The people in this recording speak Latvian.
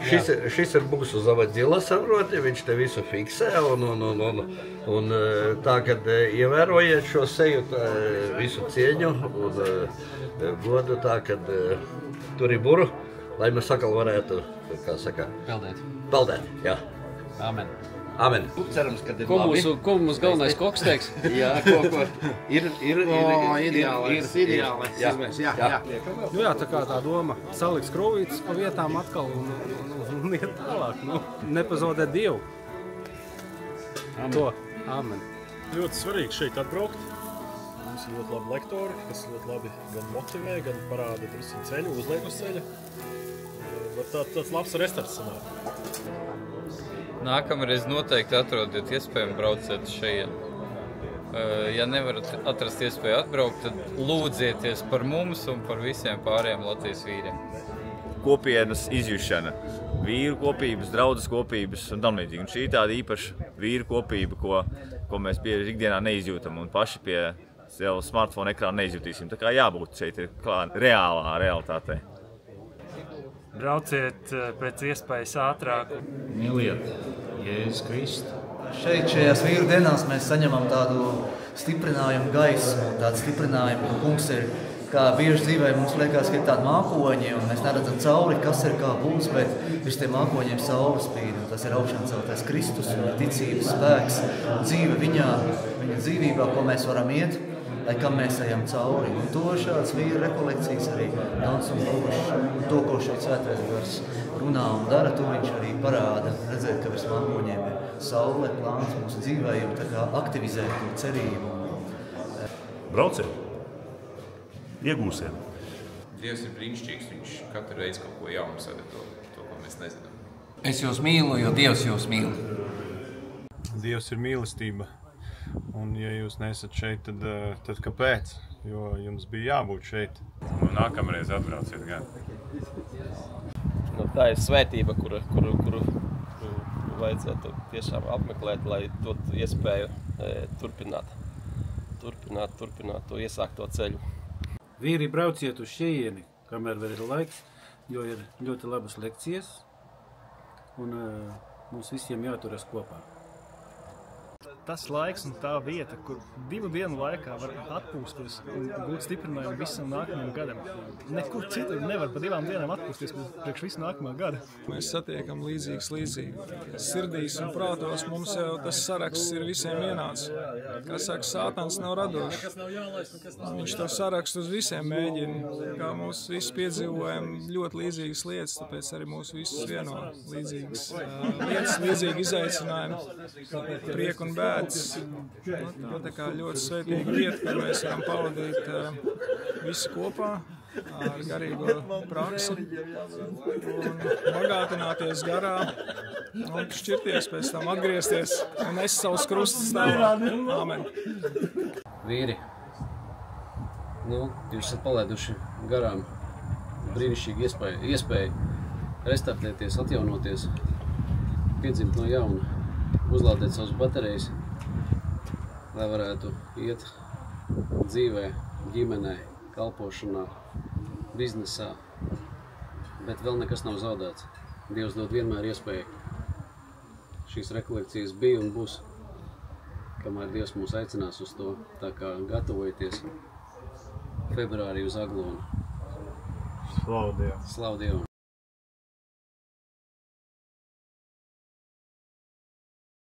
šis ir mūsu zavadzila, saproti, viņš te visu fiksē, un tā, kad ievērojiet šo seju, visu cieņu un godu tā, kad tur ir buru, lai mēs sakal varētu, kā saka, peldēt, jā. Amen. Amen. Cerams, ka ir labi. Ko mūsu galvenais koks teiks? Jā, ko. Ir ideālais. Jā, tā kā tā doma saliks krūvītes pa vietām atkal un iet tālāk. Nepazaudēt Dievu. To. Amen. Ļoti svarīgi šeit atbraukt. Mums ir ļoti labi lektori, kas ļoti labi gan motivē, gan parāda ceļu, uzliek uz ceļa. Tāds labs restarts sanāk. Nākamreiz noteikti atrodiet iespēju brauciet šeit. Ja nevarat atrast iespēju atbraukt, tad lūdzieties par mums un par visiem pārējiem Latvijas vīriem. Kopienas izjušana, vīru kopības, draudzes kopības un tam līdzīgi. Un šī tāda īpaša vīru kopība, ko mēs bieži ikdienā neizjūtam un paši pie sev smartphone ekrāna neizjutīsim. Tā kā jābūt šeit ir realitātei. Brauciet pēc iespējas ātrāk. Mīliet Jēzus Kristu. Šajās vīru dienās mēs saņemam tādu stiprinājumu gaismu, tādu stiprinājumu, ka kungs ir, kā bieži dzīvē mums liekas, ka ir tādi mākoņi, un mēs neredzam cauri, kas ir kā būs, bet virs tiem mākoņiem saule spīd, un tas ir augšām celtais Kristus, un ticības spēks, dzīve viņa dzīvībā, ko mēs varam iet, lai kam mēs ejam cauri. Un to šādas vīru rekolekcijas arī Dons un Bogušs, un to, ko šeit svētais gars runā un dara, to viņš arī parāda, redzēt, ka virs mākoņiem ir saule, plāns mūsu dzīvē, un tā kā aktivizēt to cerību. Brauciet, iegūsiet. Dievs ir brīnišķīgs, viņš katru reizi kaut ko jaunu sagatavo, to, ko mēs nezinām. Es jūs mīlu, jo Dievs jūs mīl. Dievs ir mīlestība. Un, ja jūs nesat šeit, tad kāpēc? Jo jums bija jābūt šeit. Nākamreiz atbrauciet gan. Tā ir svētība, kuru vajadzētu tiešām apmeklēt, lai dot iespēju turpināt to iesākto ceļu. Vīri, brauciet uz šejieni, kamēr vēl ir laiks, jo ir ļoti labas lekcijas, un mums visiem jāturas kopā. Tas laiks un tā vieta, kur 2 dienu laikā var atpūsties un būt stiprinājumu visam nākamajam gadam. Nekur citur nevar pa 2 dienām atpūsties priekš visu nākamā gada. Mēs satiekam līdzīgi. Sirdīs un prātos mums jau tas saraksts ir visiem vienāds. Kā saka, Sātans nav radošs. Viņš to sarakstu uz visiem mēģina. Kā mūs visi piedzīvojam ļoti līdzīgas lietas, tāpēc arī mūs visus vieno līdzīgas lietas, līdzīgi izaicinājumi, prieku un bēdas. Tā kā ļoti svētīga vieta, kur mēs varam pavadīt visi kopā ar garīgo praksi un bagātināties garā un šķirties pēc tam atgriezties un nest savus krustus tālāk. Amen. Vīri, jūs esat palaiduši garām brīnišķīgu iespēju restartēties, atjaunoties, piedzimt no jauna, uzlādēt savas baterijas, lai varētu iet dzīvē, ģimenē, kalpošanā, biznesā, bet vēl nekas nav zaudēts. Dievs dod vienmēr iespēju. Šīs rekolekcijas bija un būs, kamēr Dievs mūs aicinās uz to, tā kā gatavojieties februārī uz Aglonu. Slavu Dievu! Slavu Dievu!